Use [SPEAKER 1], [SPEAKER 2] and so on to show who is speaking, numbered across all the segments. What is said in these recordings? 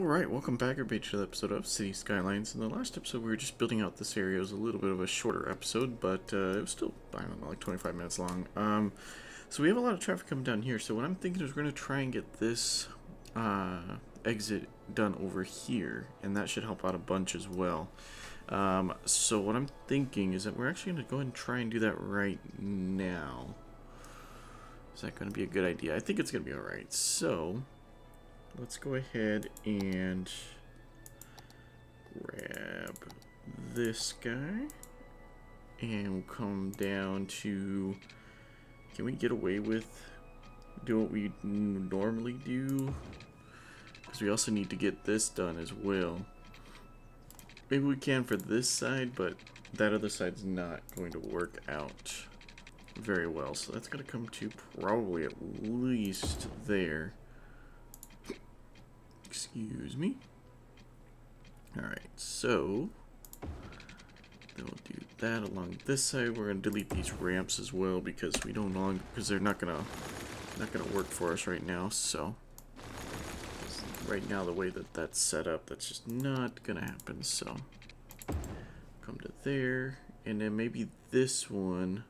[SPEAKER 1] Alright, welcome back everybody to the episode of City Skylines. In the last episode we were just building out this area. It was a little bit of a shorter episode, but it was still, I don't know, like 25 minutes long. So we have a lot of traffic coming down here, so what I'm thinking is we're going to try and get this exit done over here, and that should help out a bunch as well. So what I'm thinking is that we're actually going to go ahead and try and do that right now. Is that going to be a good idea? I think it's going to be alright. So let's go ahead and grab this guy and we'll come down to, can we get away with doing what we normally do? Because we also need to get this done as well. Maybe we can for this side, but that other side's not going to work out very well. So that's going to come to probably at least there. Excuse me. Alright, so then we'll do that along this side. We're gonna delete these ramps as well because we don't long because they're not gonna work for us right now. So right now the way that that's set up, that's just not gonna happen. So come to there, and then maybe this one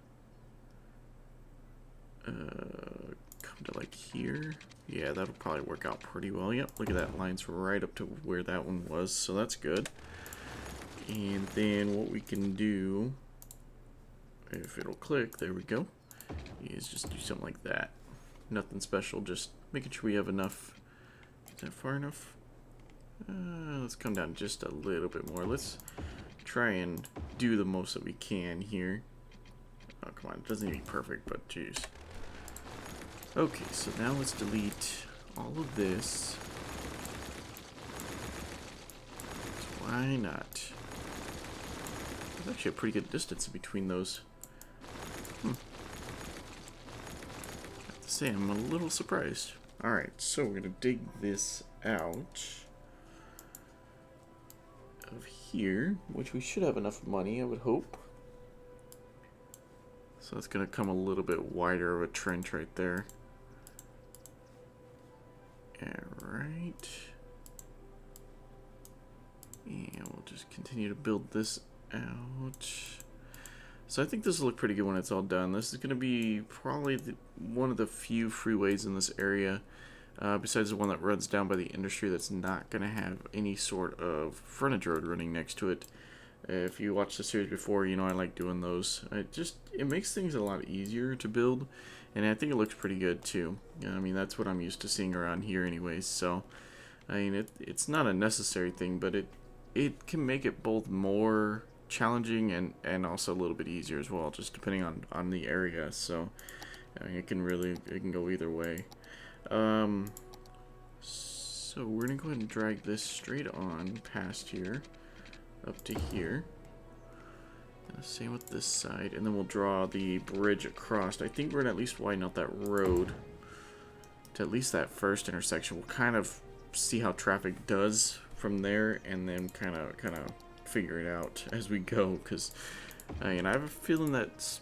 [SPEAKER 1] come to like here. Yeah, that'll probably work out pretty well. Yep, look at that, lines right up to where that one was, so that's good. And then what we can do, if it'll click, there we go, is just do something like that. Nothing special, just making sure we have enough. Is that far enough? Let's come down just a little bit more. Let's try and do the most that we can here. Oh, come on, it doesn't need to be perfect, but geez. Okay, so now let's delete all of this. Why not? There's actually a pretty good distance in between those. I have to say, I'm a little surprised. Alright, so we're going to dig this out of here, which we should have enough money, I would hope. So that's going to come a little bit wider of a trench right there. Alright. And we'll just continue to build this out. So I think this will look pretty good when it's all done. This is going to be probably one of the few freeways in this area, besides the one that runs down by the industry, that's not going to have any sort of frontage road running next to it. If you watched the series before, you know I like doing those. It makes things a lot easier to build, and I think it looks pretty good too. I mean, that's what I'm used to seeing around here anyways, so I mean, it's not a necessary thing, but it can make it both more challenging and also a little bit easier as well, just depending on the area. So I mean, it can go either way. So we're gonna go ahead and drag this straight on past here up to here. Same with this side, and then we'll draw the bridge across. I think we're gonna at least widen out that road to at least that first intersection. We'll kind of see how traffic does from there, and then kind of figure it out as we go. Because I have a feeling that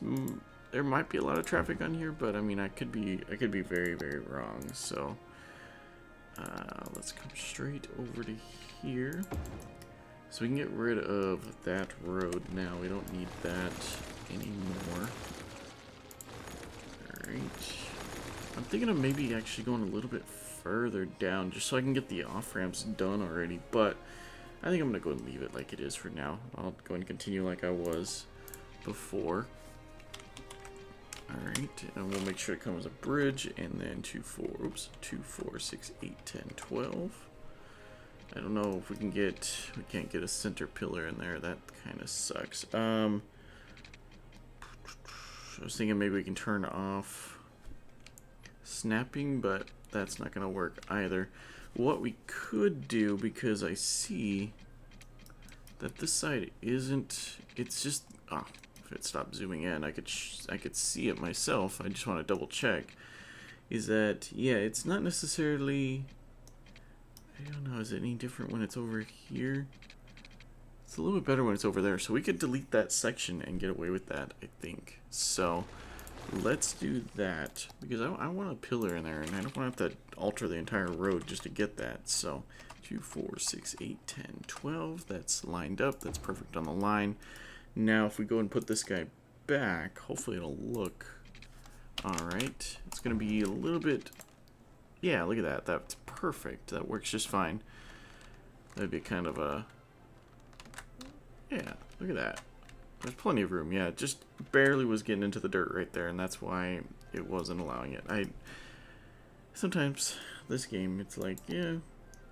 [SPEAKER 1] there might be a lot of traffic on here, but I mean, I could be very, very wrong. So let's come straight over to here. So we can get rid of that road now. We don't need that anymore. Alright. I'm thinking of maybe actually going a little bit further down just so I can get the off-ramps done already. But I think I'm going to go and leave it like it is for now. I'll go and continue like I was before. Alright, and we'll make sure it comes a bridge, and then 2, 4, 6, 8, 10, 12. I don't know if we can't get a center pillar in there. That kind of sucks. I was thinking maybe we can turn off snapping, but that's not going to work either. What we could do, because I see that this side isn't, it's just, if it stopped zooming in, I could see it myself. I just want to double check. Is that, yeah, it's not necessarily, I don't know, is it any different when it's over here? It's a little bit better when it's over there. So we could delete that section and get away with that, I think. So Let's do that, because I want a pillar in there, and I don't want to have to alter the entire road just to get that. So 2, 4, 6, 8, 10, 12. That's lined up. That's perfect on the line. Now, if we go and put this guy back, hopefully it'll look alright. It's going to be a little bit... Yeah, look at that. That's perfect. That works just fine. That'd be kind of a... Yeah, look at that. There's plenty of room. Yeah, just barely was getting into the dirt right there, and that's why it wasn't allowing it. Sometimes this game, it's like, yeah,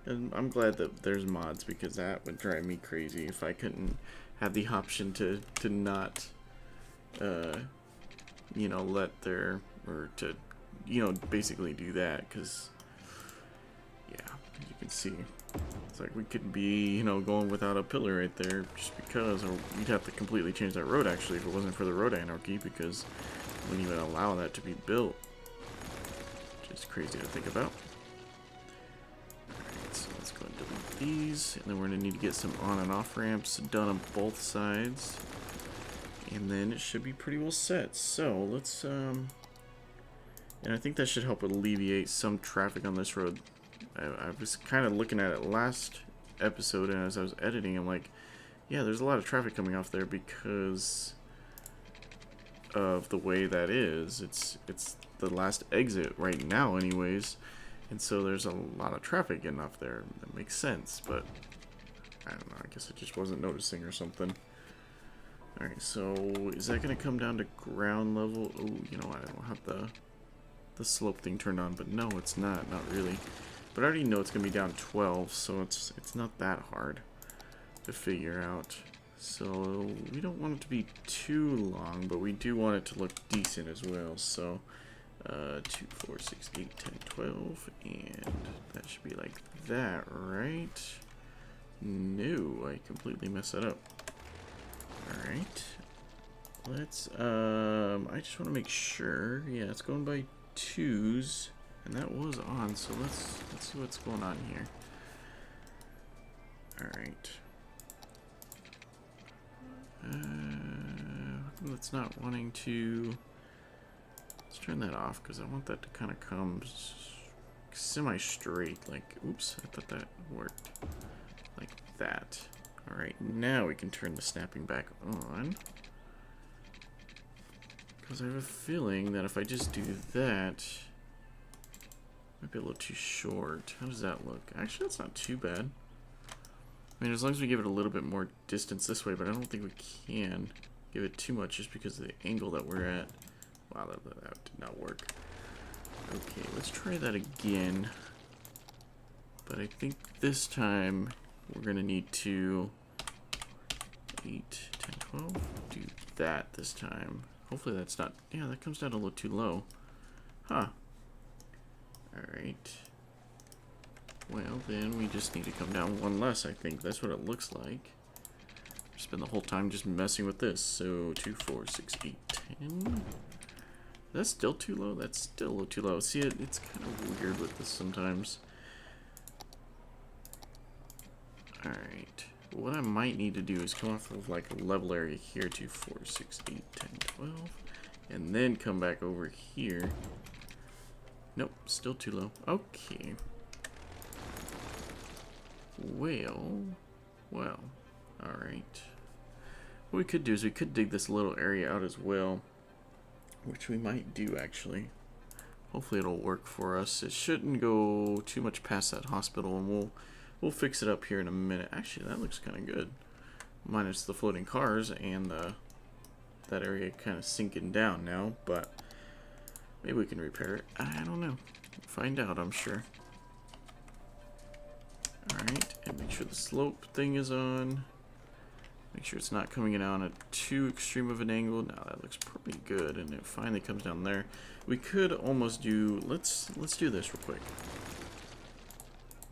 [SPEAKER 1] and I'm glad that there's mods, because that would drive me crazy if I couldn't have the option to not, you know, let their, or to, you know, basically do that, because, yeah, as you can see, it's like we could be, you know, going without a pillar right there just because, or we'd have to completely change that road, actually, if it wasn't for the road anarchy, because we wouldn't even allow that to be built. Which is crazy to think about. Alright, so let's go and delete these, and then we're going to need to get some on and off ramps done on both sides, and then it should be pretty well set. So let's and I think that should help alleviate some traffic on this road. I was kind of looking at it last episode, and as I was editing, I'm like, yeah, there's a lot of traffic coming off there because of the way that is. It's the last exit right now anyways, and so there's a lot of traffic getting off there. That makes sense, but I don't know, I guess I just wasn't noticing or something. Alright, so is that going to come down to ground level? Oh, you know what, I don't have the slope thing turned on, but no, it's not really. But I already know it's going to be down 12, so it's not that hard to figure out. So we don't want it to be too long, but we do want it to look decent as well. So 2, 4, 6, 8, 10, 12, and that should be like that, right? No, I completely messed that up. Alright. Let's, I just want to make sure. Yeah, it's going by 2s. And that was on, so let's see what's going on here. Alright. How come it's not wanting to... Let's turn that off, because I want that to kind of come semi-straight. Like, oops, I thought that worked. Like that. Alright, now we can turn the snapping back on. Because I have a feeling that if I just do that... Might be a little too short. How does that look? Actually, that's not too bad. I mean, as long as we give it a little bit more distance this way, but I don't think we can give it too much just because of the angle that we're at. Wow, that did not work. Okay, let's try that again. But I think this time we're going to need to 8, 10, 12, do that this time. Hopefully that's not... Yeah, that comes down a little too low. Huh. Alright. Well, then we just need to come down one less, I think. That's what it looks like. Spend the whole time just messing with this. So, 2, 4, 6, 8, 10. That's still too low? That's still a little too low. See, it's kind of weird with this sometimes. Alright. What I might need to do is come off of like a level area here. 2, 4, 6, 8, 10, 12. And then come back over here. Nope, still too low. Okay. Well, alright. What we could do is we could dig this little area out as well, which we might do actually. Hopefully it'll work for us. It shouldn't go too much past that hospital, and we'll fix it up here in a minute. Actually, that looks kind of good. Minus the floating cars and that area kind of sinking down now, but maybe we can repair it. I don't know. Find out, I'm sure. Alright, and make sure the slope thing is on. Make sure it's not coming in on at too extreme of an angle. Now that looks pretty good, and it finally comes down there. We could almost do... Let's do this real quick.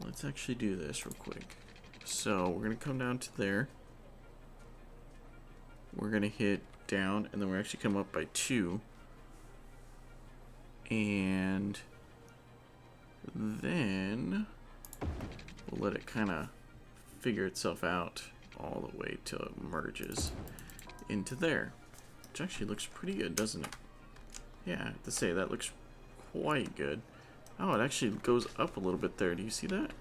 [SPEAKER 1] Let's actually do this real quick. So, we're going to come down to there. We're going to hit down, and then we're actually come up by 2. And then we'll let it kind of figure itself out all the way till it merges into there, which actually looks pretty good, doesn't it? Yeah, I have to say that looks quite good. Oh, it actually goes up a little bit there. Do you see that?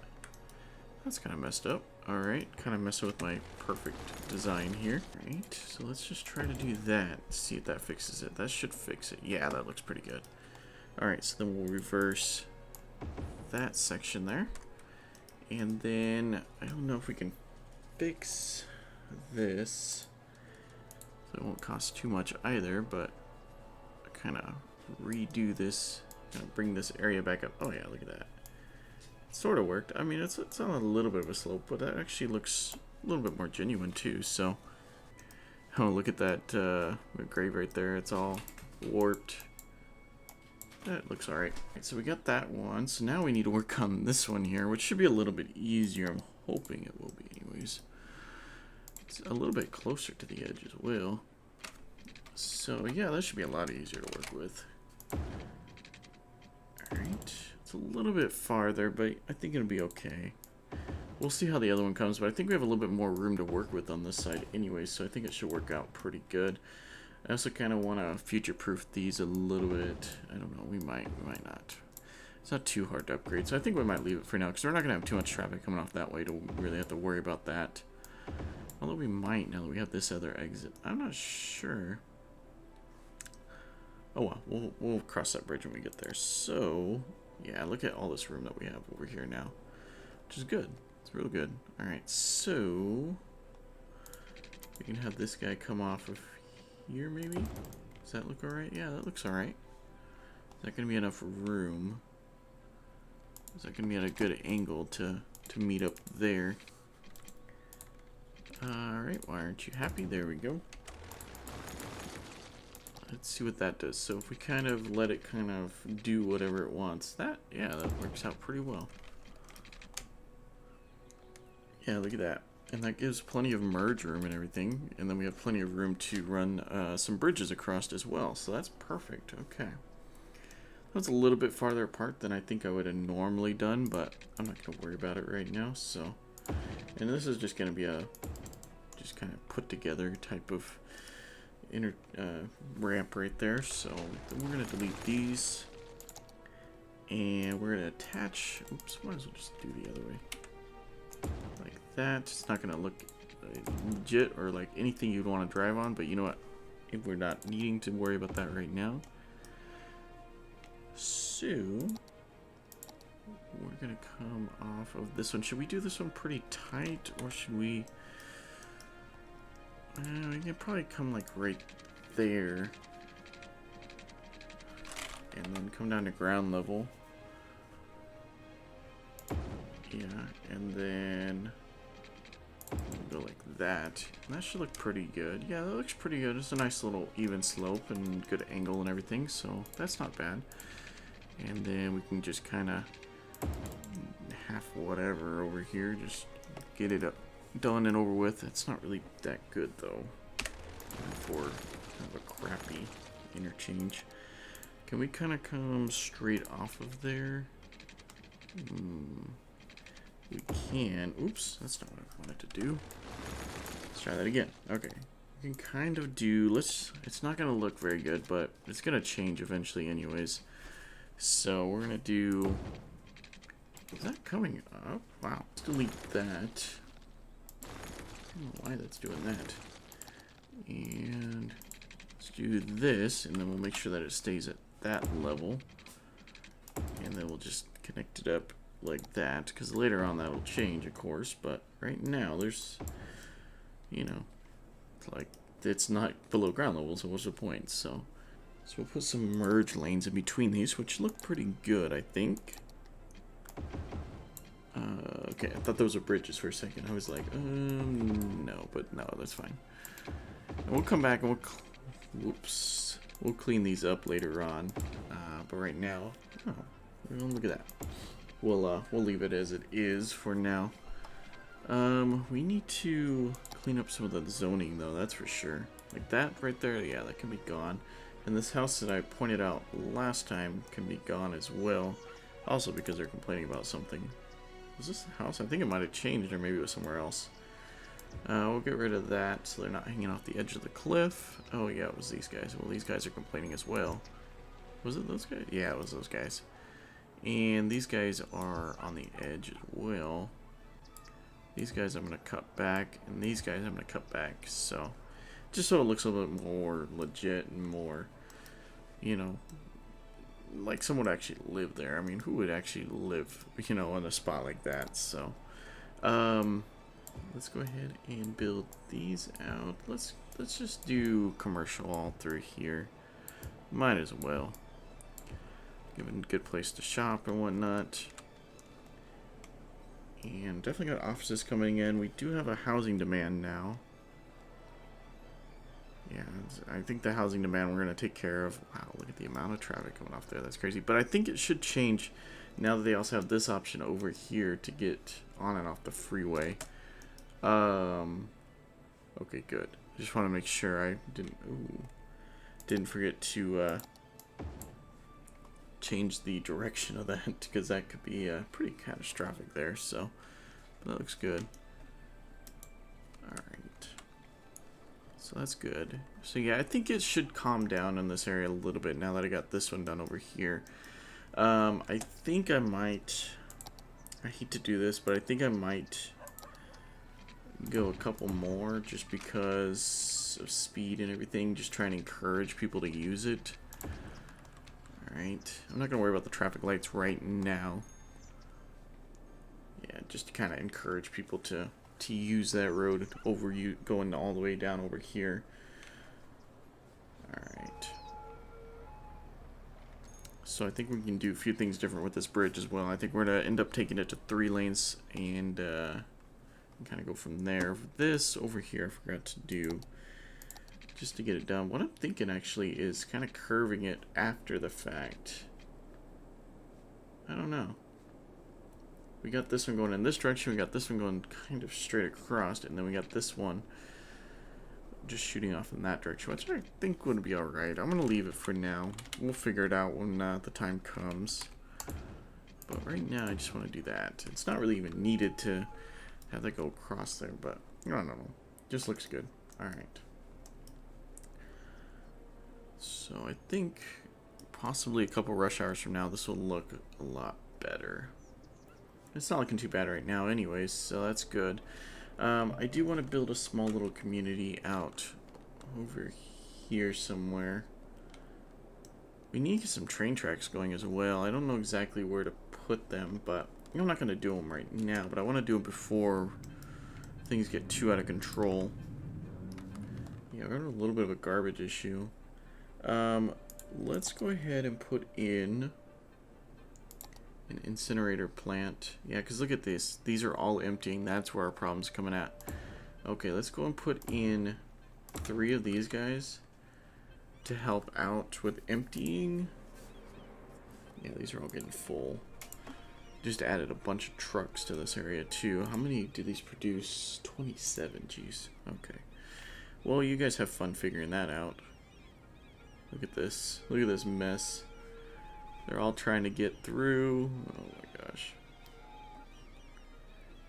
[SPEAKER 1] That's kind of messed up. Alright, kind of messing with my perfect design here. Alright, so let's just try to do that. See if that fixes it. That should fix it. Yeah, that looks pretty good. Alright, so then we'll reverse that section there. And then, I don't know if we can fix this. So it won't cost too much either, but kind of redo this. Kind of bring this area back up. Oh yeah, look at that. Sort of worked. I mean, it's on a little bit of a slope, but that actually looks a little bit more genuine too. So, oh, look at that grave right there. It's all warped. That looks alright. So we got that one. So now we need to work on this one here, which should be a little bit easier. I'm hoping it will be anyways. It's a little bit closer to the edge as well. So yeah, that should be a lot easier to work with. Alright. It's a little bit farther, but I think it'll be okay. We'll see how the other one comes, but I think we have a little bit more room to work with on this side anyway, so I think it should work out pretty good. I also kind of want to future-proof these a little bit. I don't know, we might not. It's not too hard to upgrade, so I think we might leave it for now, because we're not going to have too much traffic coming off that way to really have to worry about that. Although we might now that we have this other exit. I'm not sure. Oh well, we'll cross that bridge when we get there. So, yeah, look at all this room that we have over here now, which is good. It's real good. Alright, so we can have this guy come off of here, maybe? Does that look alright? Yeah, that looks alright. Is that going to be enough room? Is that going to be at a good angle to meet up there? Alright, why aren't you happy? There we go. Let's see what that does. So if we kind of let it kind of do whatever it wants, that works out pretty well. Yeah, look at that. And that gives plenty of merge room and everything. And then we have plenty of room to run some bridges across as well. So that's perfect. Okay. That's a little bit farther apart than I think I would have normally done, but I'm not going to worry about it right now. So, and this is just going to be a just kind of put together type of ramp right there. So then we're going to delete these. And we're going to attach... Oops, might as well just do the other way. Like that. It's not going to look legit or like anything you'd want to drive on, but you know what? If we're not needing to worry about that right now. So we're going to come off of this one. Should we do this one pretty tight, or should we... we can probably come like right there. And then come down to ground level. Yeah, and then go like that. And that should look pretty good. Yeah, that looks pretty good. It's a nice little even slope and good angle and everything, so that's not bad. And then we can just kind of half whatever over here, just get it up, done and over with. It's not really that good though for kind of a crappy interchange. Can we kind of come straight off of there? We can. Oops, that's not what I wanted to do. Let's try that again. Okay. We can kind of do... It's not going to look very good, but it's going to change eventually anyways. So we're going to do... Is that coming up? Wow. Let's delete that. I don't know why that's doing that. And let's do this, and then we'll make sure that it stays at that level. And then we'll just connect it up like that, because later on that will change, of course, but right now there's, you know, it's like it's not below ground level, so what's the point? So we'll put some merge lanes in between these, which look pretty good, I think. Okay, I thought those were bridges for a second. I was like, no, but no, that's fine. And we'll come back and we'll clean these up later on, but right now, oh, look at that. We'll leave it as it is for now. We need to clean up some of the zoning though, that's for sure. Like that right there, yeah, that can be gone. And this house that I pointed out last time can be gone as well. Also because they're complaining about something. Was this the house? I think it might have changed, or maybe it was somewhere else. We'll get rid of that so they're not hanging off the edge of the cliff. Oh yeah, it was these guys. Well, these guys are complaining as well. Was it those guys? Yeah, it was those guys. And these guys are on the edge as well. These guys I'm going to cut back, and these guys I'm going to cut back. So, just so it looks a little bit more legit and more, you know, like someone would actually live there. I mean, who would actually live, you know, on a spot like that? So, let's go ahead and build these out. Let's just do commercial all through here. Might as well. Give it a good place to shop and whatnot. And definitely got offices coming in. We do have a housing demand now. Yeah, I think the housing demand we're going to take care of. Wow, look at the amount of traffic coming off there. That's crazy. But I think it should change now that they also have this option over here to get on and off the freeway. Okay, good. I just want to make sure I didn't forget to change the direction of that, because that could be pretty catastrophic there. So, but that looks good. All right. So that's good. So yeah, I think it should calm down in this area a little bit now that I got this one done over here. I think I might, I hate to do this, but I think I might go a couple more just because of speed and everything, just trying to encourage people to use it. Alright, I'm not going to worry about the traffic lights right now. Yeah, just to kind of encourage people to use that road over you going all the way down over here. Alright. So I think we can do a few things different with this bridge as well. I think we're going to end up taking it to 3 lanes and kind of go from there. This over here I forgot to do just to get it done. What I'm thinking actually is kind of curving it after the fact. I don't know. We got this one going in this direction, we got this one going kind of straight across, and then we got this one just shooting off in that direction, which I think would be alright. I'm going to leave it for now. We'll figure it out when the time comes. But right now I just want to do that. It's not really even needed to have that go across there, but I don't know. Just looks good. Alright. So I think possibly a couple rush hours from now this will look a lot better. It's not looking too bad right now anyways, so that's good. I do want to build a small little community out over here somewhere. We need to get some train tracks going as well. I don't know exactly where to put them, but I'm not going to do them right now, but I want to do them before things get too out of control. Yeah, we're having a little bit of a garbage issue. Let's go ahead and put in an incinerator plant. Yeah, because look at this. These are all emptying. That's where our problem's coming at. Okay, let's go and put in 3 of these guys to help out with emptying. Yeah, these are all getting full. Just added a bunch of trucks to this area too. How many do these produce? 27, jeez. Okay. Well, you guys have fun figuring that out. Look at this. Look at this mess. They're all trying to get through. Oh my gosh.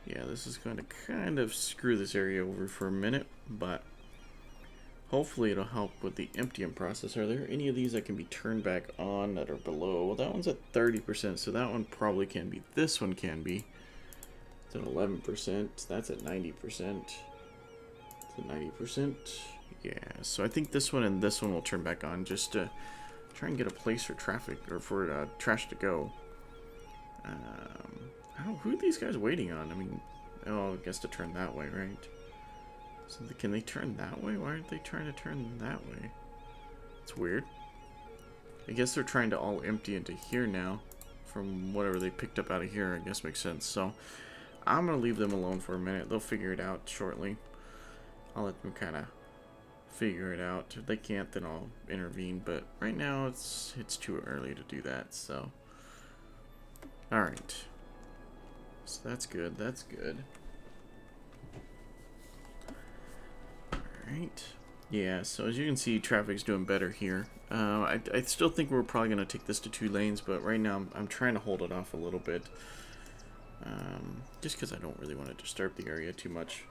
[SPEAKER 1] Yeah, this is going to kind of screw this area over for a minute, but hopefully it'll help with the emptying process. Are there any of these that can be turned back on that are below? Well, that one's at 30%, so that one probably can be. This one can be. It's at 11%. That's at 90%. It's at 90%. Yeah, so I think this one and this one will turn back on just to try and get a place for traffic, or for trash to go. I don't know, who are these guys waiting on? I mean, oh, I guess to turn that way, right? So can they turn that way? Why aren't they trying to turn that way? It's weird. I guess they're trying to all empty into here now from whatever they picked up out of here. I guess makes sense. So I'm going to leave them alone for a minute. They'll figure it out shortly. I'll let them kind of figure it out. If they can't, then I'll intervene. But right now, it's too early to do that. So, all right. So that's good. That's good. All right. Yeah. So as you can see, traffic's doing better here. I still think we're probably gonna take this to 2 lanes, but right now I'm trying to hold it off a little bit. Just because I don't really want to disturb the area too much.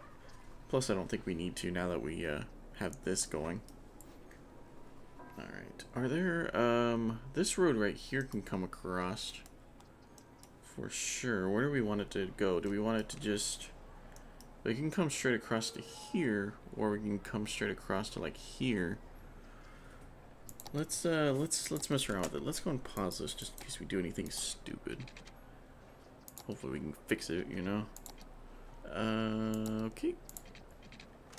[SPEAKER 1] Plus, I don't think we need to now that we have this going. Alright. Are there, this road right here can come across for sure. Where do we want it to go? Do we want it to just We can come straight across to here, or we can come straight across to like here. Let's mess around with it. Let's go and pause this just in case we do anything stupid. Hopefully we can fix it, you know. Okay.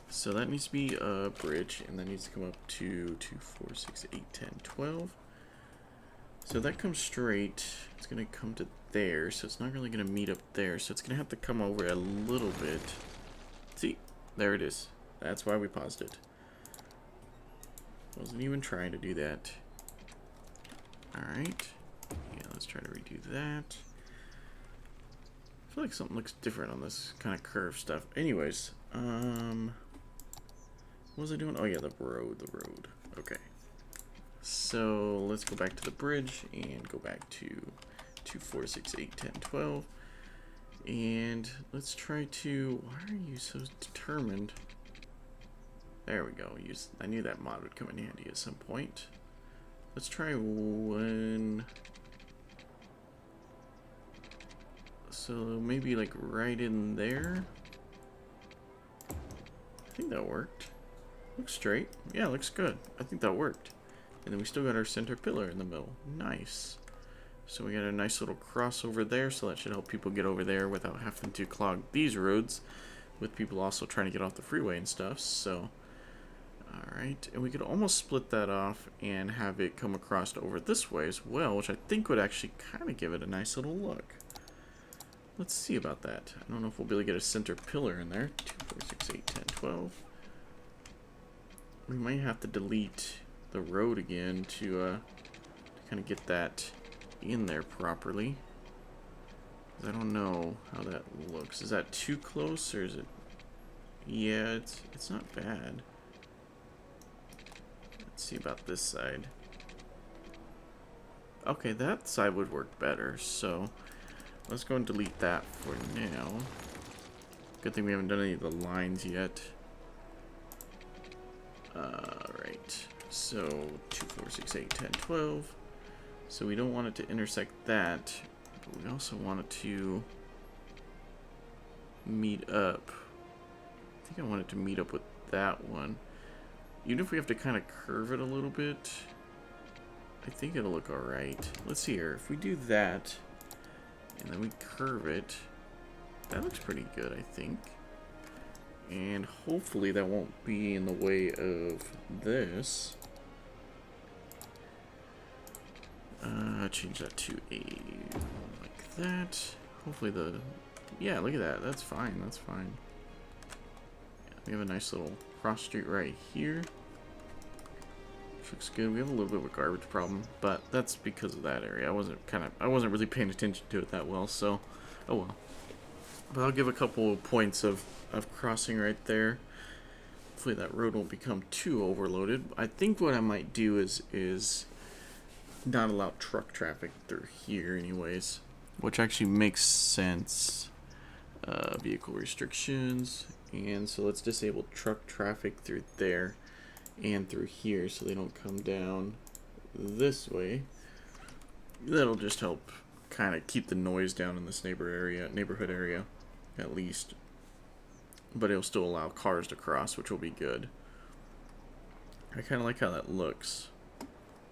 [SPEAKER 1] So that needs to be a bridge, and that needs to come up to 2, 4, 6, 8, 10, 12. So that comes straight. It's gonna come to there, so it's not really gonna meet up there. So it's gonna have to come over a little bit. See, there it is. That's why we paused it. Wasn't even trying to do that. Alright. Yeah, let's try to redo that. I feel like something looks different on this kind of curve stuff. Anyways, what was I doing? Oh yeah, the road. Okay. So let's go back to the bridge and go back to 2, 4, 6, 8, 10, 12. And let's try to... Why are you so determined? There we go. I knew that mod would come in handy at some point. Let's try one... So maybe like right in there? I think that worked. Looks straight. Yeah, looks good. I think that worked. And then we still got our center pillar in the middle. Nice. So we got a nice little crossover there, so that should help people get over there without having to clog these roads, with people also trying to get off the freeway and stuff. So, alright. And we could almost split that off and have it come across over this way as well, which I think would actually kind of give it a nice little look. Let's see about that. I don't know if we'll be able to get a center pillar in there. 2, 4, 6, 8, 10, 12. We might have to delete the road again to kind of get that in there properly. I don't know how that looks. Is that too close, or is it... Yeah, it's not bad. Let's see about this side. Okay, that side would work better, so let's go and delete that for now. Good thing we haven't done any of the lines yet. Right. So 2, 4, 6, 8, 10, 12. So we don't want it to intersect that, but we also want it to meet up. I think I want it to meet up with that one. Even if we have to kind of curve it a little bit, I think it'll look alright. Let's see here. If we do that, and then we curve it, that looks pretty good, I think. And hopefully that won't be in the way of this. Change that to a like that. Hopefully yeah, look at that. That's fine. That's fine. Yeah, we have a nice little cross street right here. Which looks good. We have a little bit of a garbage problem, but that's because of that area. I wasn't really paying attention to it that well, so oh well. But I'll give a couple of points of crossing right there. Hopefully that road won't become too overloaded. I think what I might do is not allow truck traffic through here anyways, which actually makes sense. Vehicle restrictions, and so let's disable truck traffic through there and through here so they don't come down this way. That'll just help kind of keep the noise down in this neighborhood area at least, but it'll still allow cars to cross, which will be good. I kind of like how that looks.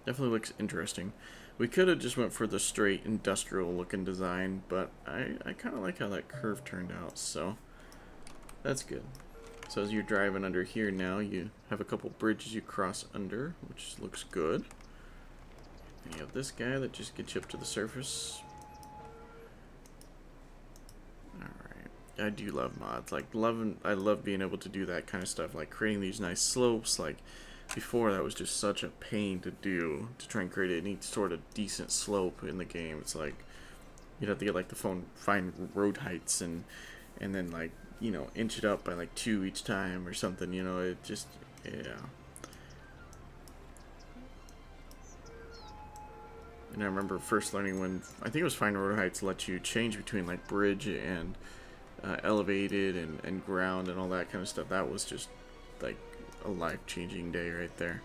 [SPEAKER 1] Definitely looks interesting. We could have just went for the straight industrial looking design, but I kind of like how that curve turned out, so that's good. So as you're driving under here now, you have a couple bridges you cross under, which looks good. And you have this guy that just gets you up to the surface. Alright. I do love mods. I love being able to do that kind of stuff, like creating these nice slopes. Like before, that was just such a pain to do, to try and create any sort of decent slope in the game. It's like you'd have to get like find road heights and then like, you know, inch it up by like 2 each time or something, you know. It just, yeah. And I remember first learning when, I think it was Find Road Heights let you change between like bridge and elevated and ground and all that kind of stuff. That was just like a life-changing day right there.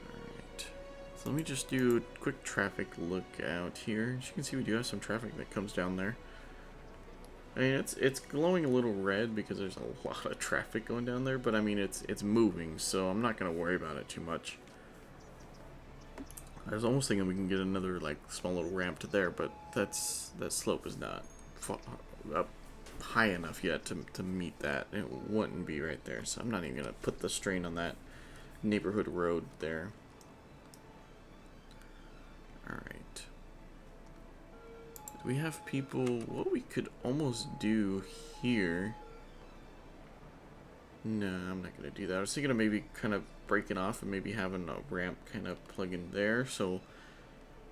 [SPEAKER 1] Alright, so let me just do a quick traffic look out here. As you can see, we do have some traffic that comes down there. I mean, it's glowing a little red because there's a lot of traffic going down there, but I mean, it's moving, so I'm not gonna worry about it too much. I was almost thinking we can get another, like, small little ramp to there, but that slope is not up high enough yet to meet that. It wouldn't be right there, so I'm not even gonna put the strain on that neighborhood road there. Alright. We have people. What we could almost do here. No, I'm not going to do that. I was thinking of maybe kind of breaking off and maybe having a ramp kind of plug in there. So,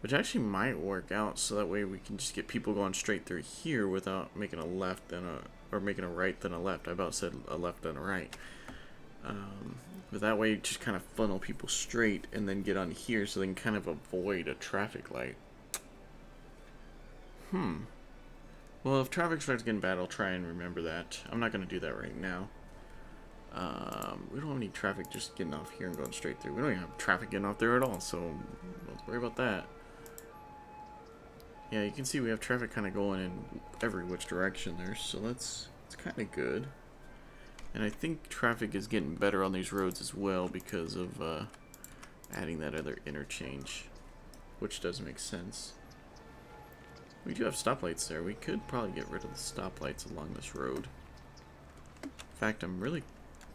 [SPEAKER 1] which actually might work out. So that way we can just get people going straight through here without making a left and or making a right then a left. I about said a left and a right. But that way you just kind of funnel people straight and then get on here so they can kind of avoid a traffic light. Well, if traffic starts getting bad, I'll try and remember that. I'm not going to do that right now. We don't have any traffic just getting off here and going straight through. We don't even have traffic getting off there at all, so don't worry about that. Yeah, you can see we have traffic kind of going in every which direction there, so it's kind of good. And I think traffic is getting better on these roads as well because of adding that other interchange, which does make sense. We do have stoplights there. We could probably get rid of the stoplights along this road. In fact, I'm really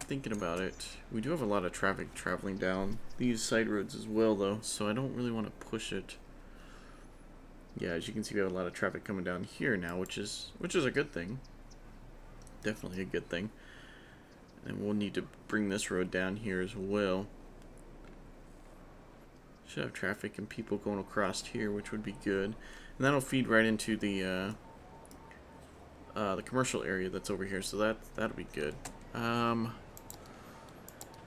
[SPEAKER 1] thinking about it. We do have a lot of traffic traveling down these side roads as well, though, so I don't really want to push it. Yeah, as you can see, we have a lot of traffic coming down here now, which is a good thing. Definitely a good thing. And we'll need to bring this road down here as well. Should have traffic and people going across here, which would be good. And that'll feed right into the commercial area that's over here, so that'll be good. I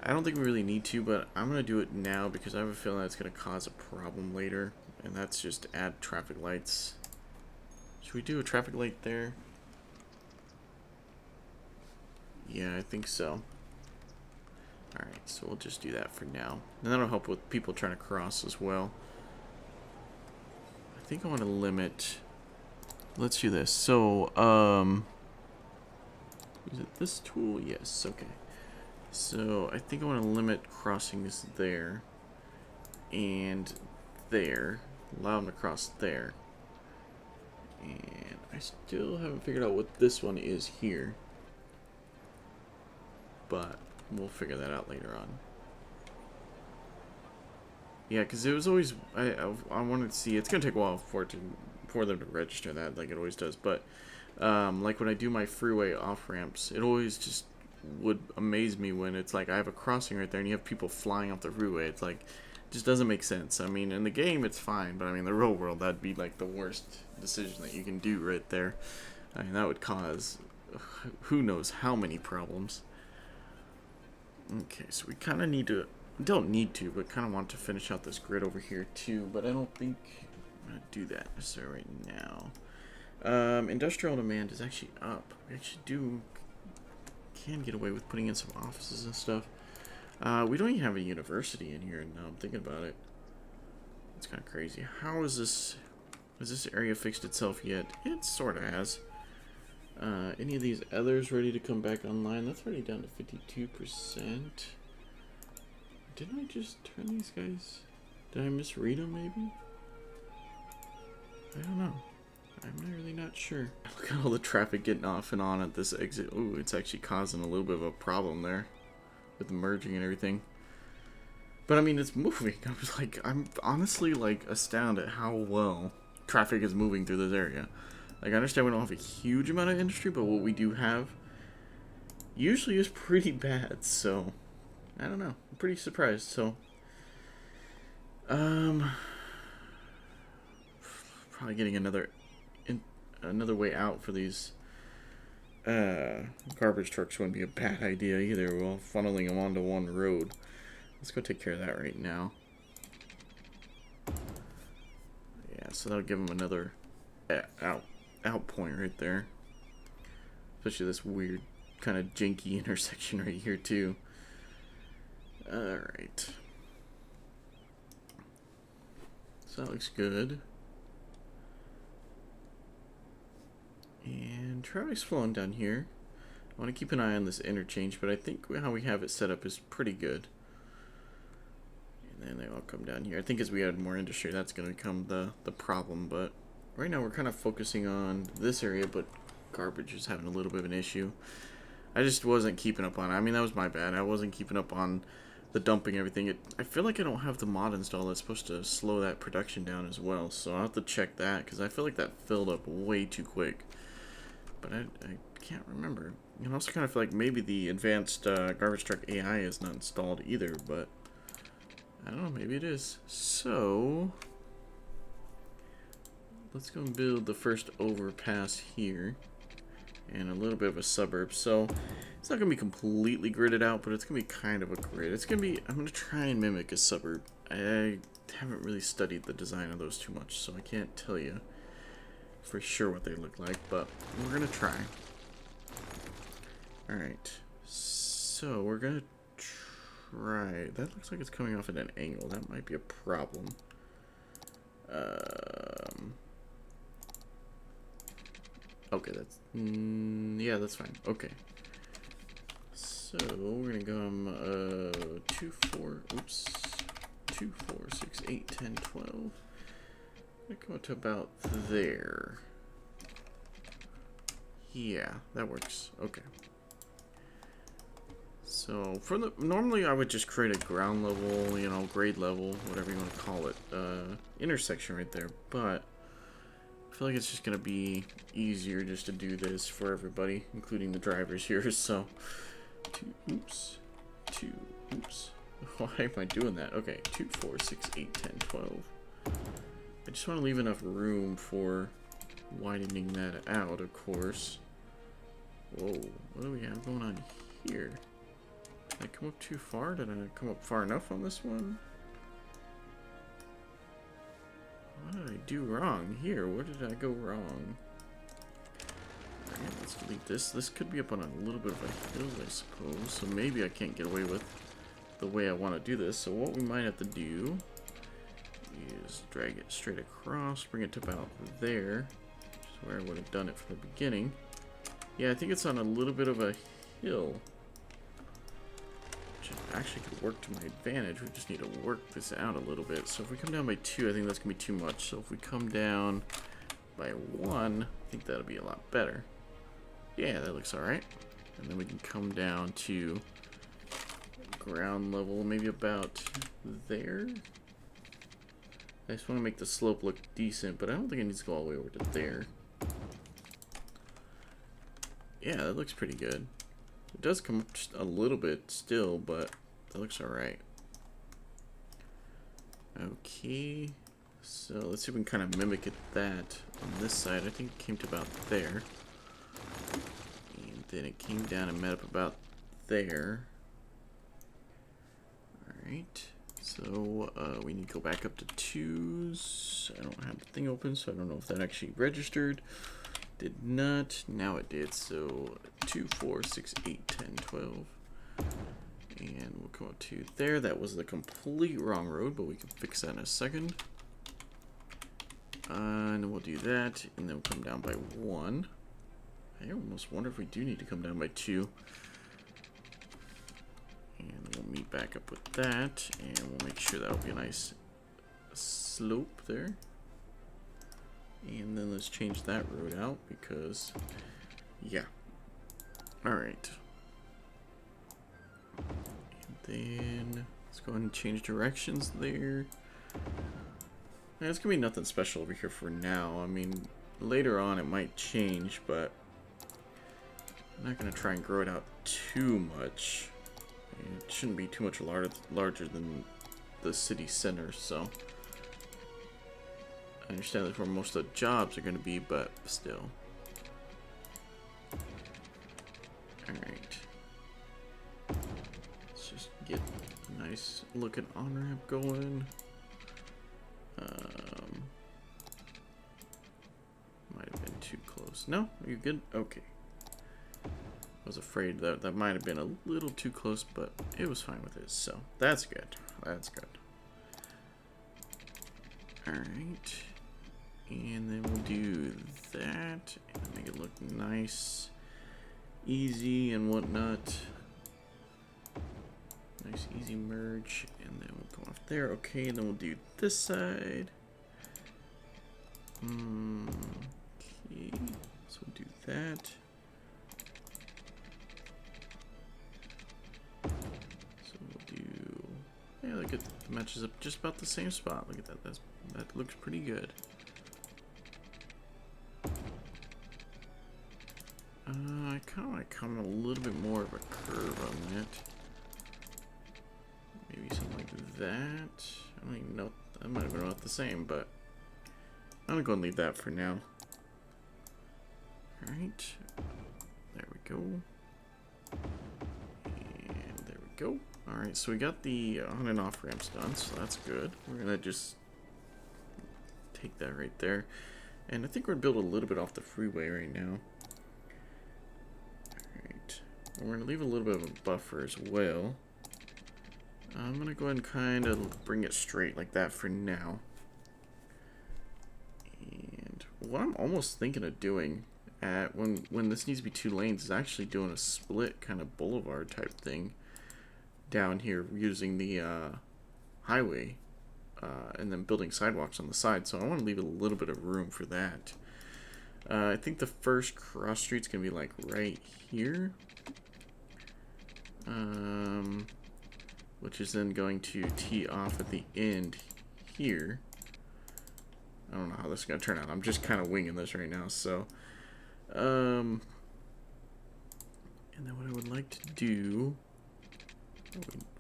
[SPEAKER 1] don't think we really need to, but I'm gonna do it now because I have a feeling that's gonna cause a problem later, and that's just add traffic lights. Should we do a traffic light there? Yeah, I think so. Alright, so we'll just do that for now. And that'll help with people trying to cross as well. I think I want to limit. Let's do this. So, is it this tool? Yes, okay. So, I think I want to limit crossings there and there. Allow them to cross there. And I still haven't figured out what this one is here. But we'll figure that out later on. Yeah, because it was always I wanted to see. It's gonna take a while for them to register that, like it always does. But like when I do my freeway off ramps, it always just would amaze me when it's like I have a crossing right there and you have people flying off the freeway. It's like it just doesn't make sense. I mean, in the game it's fine, but I mean the real world that'd be like the worst decision that you can do right there. I mean that would cause who knows how many problems. Okay, so we kind of need to. Don't need to, but kind of want to finish out this grid over here too, but I don't think I'm going to do that necessarily right now. Industrial demand is actually up. We actually can get away with putting in some offices and stuff. We don't even have a university in here now I'm thinking about it. It's kind of crazy. How is this? Has this area fixed itself yet? It sort of has. Any of these others ready to come back online? That's already down to 52%. Didn't I just turn these guys? Did I misread them maybe? I don't know. I'm really not sure. Look at all the traffic getting off and on at this exit. Ooh, it's actually causing a little bit of a problem there with the merging and everything. But I mean, it's moving. I'm honestly like astounded at how well traffic is moving through this area. Like, I understand we don't have a huge amount of industry, but what we do have usually is pretty bad, so I don't know. I'm pretty surprised, so probably getting another way out for these garbage trucks wouldn't be a bad idea either. Well, funneling them onto one road. Let's go take care of that right now. Yeah, so that'll give them another out point right there. Especially this weird kind of janky intersection right here too. Alright. So that looks good. And traffic's flowing down here. I want to keep an eye on this interchange, but I think how we have it set up is pretty good. And then they all come down here. I think as we add more industry, that's going to become the problem. But right now we're kind of focusing on this area, but garbage is having a little bit of an issue. I just wasn't keeping up on it. I mean, that was my bad. I wasn't keeping up on the dumping everything. I feel like I don't have the mod installed that's supposed to slow that production down as well. So I'll have to check that because I feel like that filled up way too quick. But I can't remember. I also kind of feel like maybe the advanced garbage truck AI is not installed either, but I don't know, maybe it is. So let's go and build the first overpass here and a little bit of a suburb. So it's not going to be completely gridded out, but it's going to be kind of a grid. It's going to be, I'm going to try and mimic a suburb. I haven't really studied the design of those too much, so I can't tell you for sure what they look like, but we're going to try. Alright, so we're going to try. That looks like it's coming off at an angle. That might be a problem. Okay, that's... yeah, that's fine. Okay. So, we're going to go 2, 4... Oops. 2, 4, 6, 8, 10, 12. I'm going to come up to about there. Yeah, that works. Okay. So, for the... Normally, I would just create a ground level, you know, grade level, whatever you want to call it, intersection right there, but I feel like it's just going to be easier just to do this for everybody, including the drivers here, so 2, oops, 2, oops, why am I doing that? Okay, 2, 4, 6, 8, 10, 12. I just want to leave enough room for widening that out, of course. Whoa, what do we have going on here? Did I come up too far? Did I come up far enough on this one? What did I do wrong here? Where did I go wrong? Alright, let's delete this. This could be up on a little bit of a hill, I suppose. So maybe I can't get away with the way I want to do this. So what we might have to do is drag it straight across, bring it to about there, which is where I would have done it from the beginning. Yeah, I think it's on a little bit of a hill, which actually could work to my advantage. We just need to work this out a little bit. So if we come down by 2, I think that's going to be too much. So if we come down by 1, I think that'll be a lot better. Yeah, that looks alright. And then we can come down to ground level, maybe about there. I just want to make the slope look decent, but I don't think it needs to go all the way over to there. Yeah, that looks pretty good. It does come up just a little bit still, but that looks alright. Okay, so let's see if we can kind of mimic that on this side. I think it came to about there. And then it came down and met up about there. Alright, so we need to go back up to 2s. I don't have the thing open, so I don't know if that actually registered. Did not. Now it did. So 2, 4, 6, 8, 10, 12. And we'll come up to there. That was the complete wrong road, but we can fix that in a second. And then we'll do that, and then we'll come down by 1. I almost wonder if we do need to come down by 2. And we'll meet back up with that, and we'll make sure that'll be a nice slope there. And then let's change that road out because, yeah. Alright. And then let's go ahead and change directions there. Now, it's going to be nothing special over here for now. I mean, later on it might change, but I'm not going to try and grow it out too much. It shouldn't be too much larger than the city center, so I understand that's where most of the jobs are going to be, but still. Alright. Let's just get a nice looking on-ramp going. Might have been too close. No? Are you good? Okay. I was afraid that that might have been a little too close, but it was fine with it, so that's good. That's good. Alright. And then we'll do that and make it look nice, easy, and whatnot. Nice, easy merge, and then we'll go off there. Okay, and then we'll do this side. Okay, so we'll do that. So we'll do, yeah, look at the matches up just about the same spot. Look at that. That looks pretty good. I kind of want to come a little bit more of a curve on that. Maybe something like that. I don't even know. That might have been about the same, but I'm gonna go and leave that for now. Alright. There we go. And there we go. Alright, so we got the on and off ramps done, so that's good. We're gonna just take that right there. And I think we're gonna build a little bit off the freeway right now. Alright. We're gonna leave a little bit of a buffer as well. I'm gonna go ahead and kind of bring it straight like that for now. And what I'm almost thinking of doing at when this needs to be 2 lanes is actually doing a split kind of boulevard type thing down here using the highway and then building sidewalks on the side. So I want to leave a little bit of room for that. I think the first cross street's gonna be like right here. Which is then going to tee off at the end here. I don't know how this is going to turn out. I'm just kind of winging this right now. So, and then what I would like to do,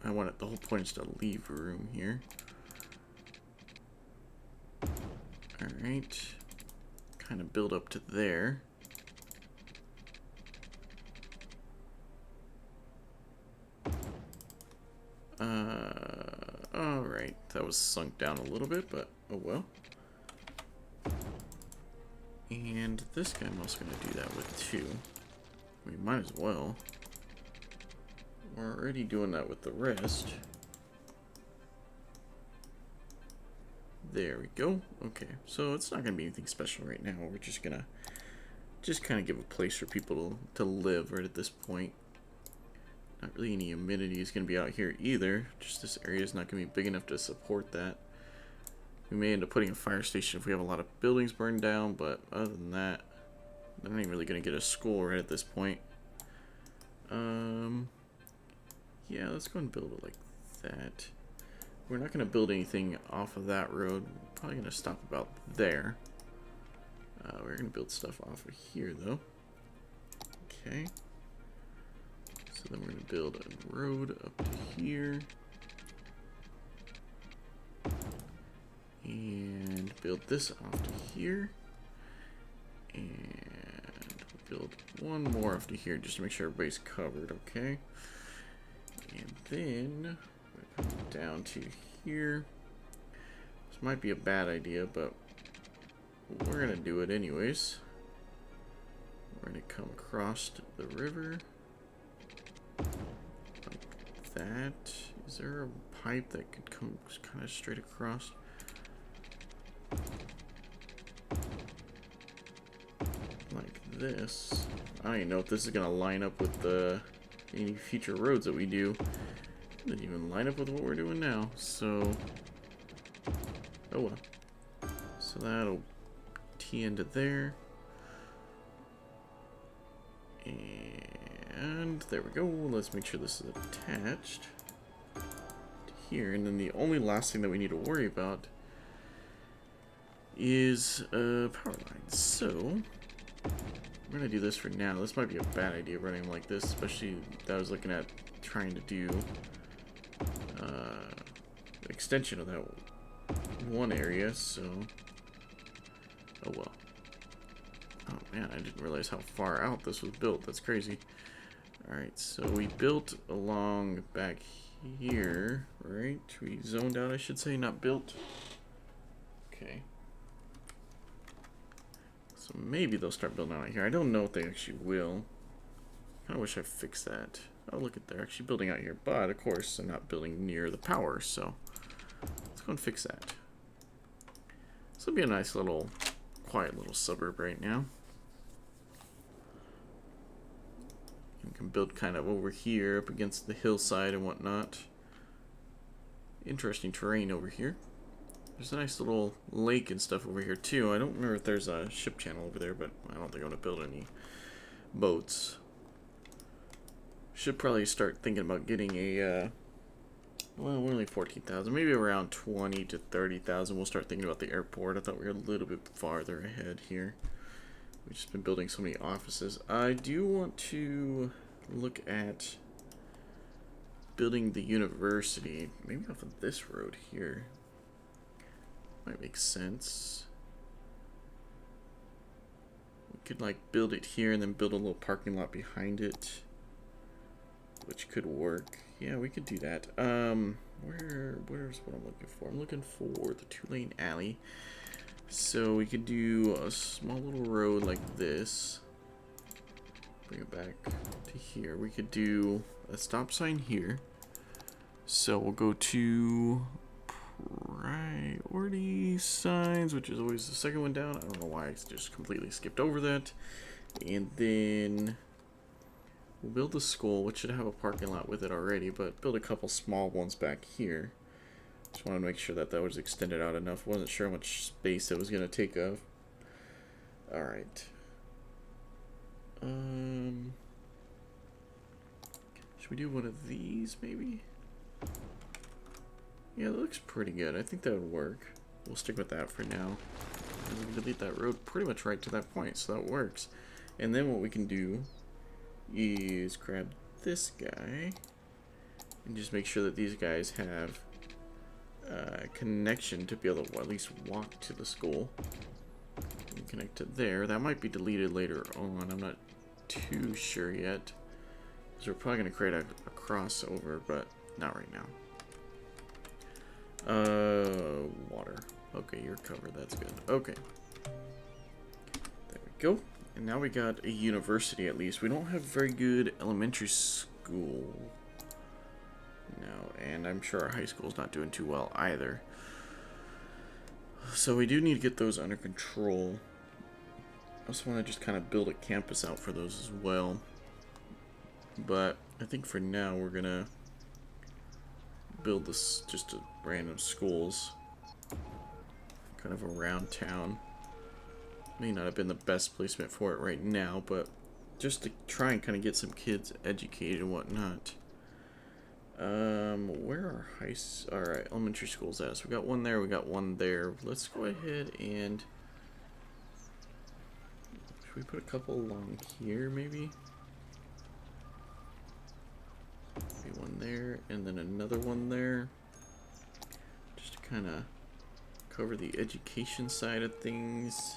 [SPEAKER 1] I want it, the whole point is to leave room here. Alright. Kind of build up to there. Alright, that was sunk down a little bit, but oh well. And this guy I'm also going to do that with too. We might as well. We're already doing that with the rest. There we go. Okay, so it's not going to be anything special right now. We're just going to kind of give a place for people to live right at this point. Not really any humidity is going to be out here either. Just this area is not going to be big enough to support that. We may end up putting a fire station if we have a lot of buildings burned down, but other than that, they're not even really going to get a school right at this point. Yeah, let's go and build it like that. We're not going to build anything off of that road. We're probably going to stop about there. We're going to build stuff off of here, though. Okay. So then we're going to build a road up to here. And build this off to here. And build one more off to here just to make sure everybody's covered, okay? And then we're going to come down to here. This might be a bad idea, but we're going to do it anyways. We're going to come across the river. Like that. Is there a pipe that could come kind of straight across? Like this. I don't even know if this is going to line up with any future roads that we do. It doesn't even line up with what we're doing now, so oh well. So that'll tee into there. And there we go. Let's make sure this is attached to here. And then the only last thing that we need to worry about is power lines. So we're gonna do this for now. This might be a bad idea running like this, especially that I was looking at trying to do extension of that one area. So oh well. Oh man, I didn't realize how far out this was built. That's crazy. Alright, so we built along back here, right? We zoned out, I should say, not built. Okay. So maybe they'll start building out here. I don't know if they actually will. I kinda wish I fixed that. Oh, look at, they're actually building out here. But, of course, they're not building near the power, so let's go and fix that. This will be a nice little quiet little suburb right now. You can build kind of over here up against the hillside and whatnot. Interesting terrain over here. There's a nice little lake and stuff over here too. I don't remember if there's a ship channel over there, but I don't think I want to build any boats. Should probably start thinking about getting a, well, we're only 14,000, maybe around 20 to 30,000. We'll start thinking about the airport. I thought we were a little bit farther ahead here. We've just been building so many offices. I do want to look at building the university, maybe off of this road here. Might make sense. We could like build it here and then build a little parking lot behind it, which could work. Yeah, we could do that. Where's what I'm looking for? I'm looking for the 2-lane alley. So we could do a small little road like this. Bring it back to here. We could do a stop sign here. So we'll go to priority signs, which is always the second one down. I don't know why I just completely skipped over that. And then we'll build the school, which should have a parking lot with it already, but build a couple small ones back here. Just wanted to make sure that that was extended out enough. Wasn't sure how much space it was going to take up. Alright. Should we do one of these, maybe? Yeah, that looks pretty good. I think that would work. We'll stick with that for now. And we can delete that road pretty much right to that point, so that works. And then what we can do is grab this guy and just make sure that these guys have connection to be able to at least walk to the school. And connect to there. That might be deleted later on. I'm not too sure yet. So we're probably going to create a crossover, but not right now. Water. Okay, you're covered. That's good. Okay. There we go. And now we got a university at least. We don't have very good elementary school. No, and I'm sure our high school's not doing too well either. So we do need to get those under control. I also want to just kind of build a campus out for those as well. But I think for now we're gonna build this just a random schools kind of around town. May not have been the best placement for it right now, but just to try and kind of get some kids educated and whatnot. Where are alright, elementary schools at? So we got one there, we got one there. Let's go ahead and should we put a couple along here maybe? Maybe one there and then another one there. Just to kind of cover the education side of things.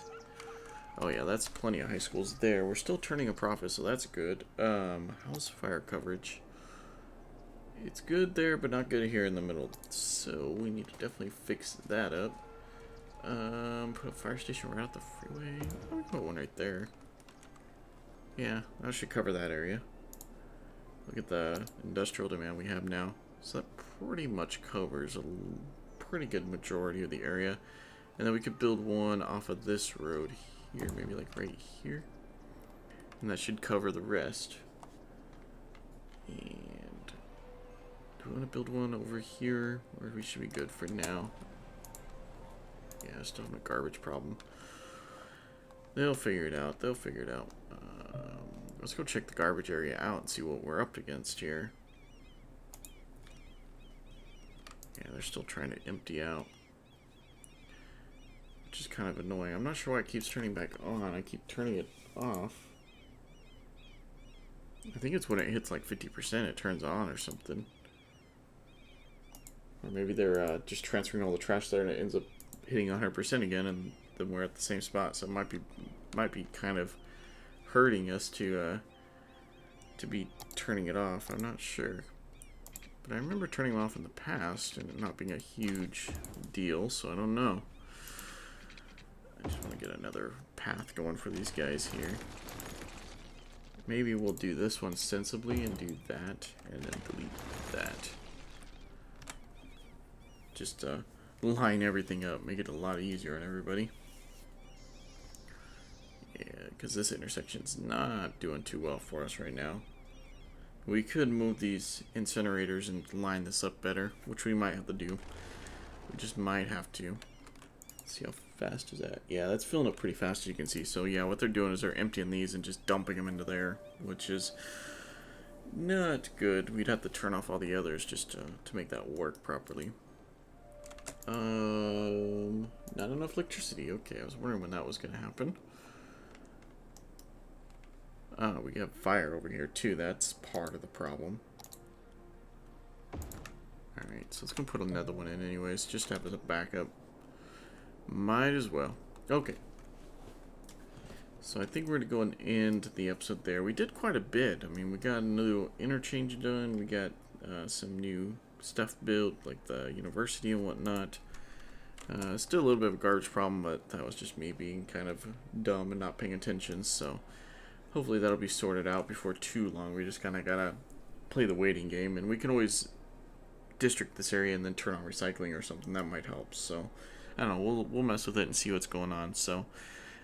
[SPEAKER 1] Oh yeah, that's plenty of high schools there. We're still turning a profit, so that's good. How's fire coverage? It's good there, but not good here in the middle. So we need to definitely fix that up. Put a fire station right out the freeway. Oh, we can put one right there. Yeah, that should cover that area. Look at the industrial demand we have now. So that pretty much covers a pretty good majority of the area. And then we could build one off of this road here, maybe like right here. And that should cover the rest. And do we want to build one over here? Or we should be good for now. Yeah, still have a garbage problem. They'll figure it out. They'll figure it out. Let's go check the garbage area out and see what we're up against here. Yeah, they're still trying to empty out, which is kind of annoying. I'm not sure why it keeps turning back on. I keep turning it off. I think it's when it hits like 50% it turns on or something. Or maybe they're just transferring all the trash there and it ends up hitting 100% again, and then we're at the same spot. So it might be kind of hurting us to be turning it off. I'm not sure, but I remember turning them off in the past and it not being a huge deal. So I don't know. I just want to get another path going for these guys here. Maybe we'll do this one sensibly and do that, and then delete that. Just line everything up, make it a lot easier on everybody. because this intersection's not doing too well for us right now. We could move these incinerators and line this up better, which we might have to do. We just might have to. Let's see how fast is that? Yeah, that's filling up pretty fast, as you can see. So yeah, what they're doing is they're emptying these and just dumping them into there, which is not good. We'd have to turn off all the others just to make that work properly. Not enough electricity. Okay, I was wondering when that was going to happen. We have fire over here too. That's part of the problem. Alright, so let's go put another one in anyways, just to have as a backup. Might as well. Okay. So I think we're going to go and end the episode there. We did quite a bit. I mean, we got a new interchange done. We got some new stuff built, like the university and whatnot. Still a little bit of a garbage problem, but that was just me being kind of dumb and not paying attention. So hopefully that'll be sorted out before too long. We just kind of got to play the waiting game. And we can always district this area and then turn on recycling or something. That might help. So I don't know. We'll mess with it and see what's going on. So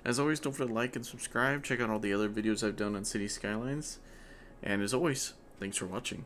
[SPEAKER 1] as always, don't forget to like and subscribe. Check out all the other videos I've done on City Skylines. And as always, thanks for watching.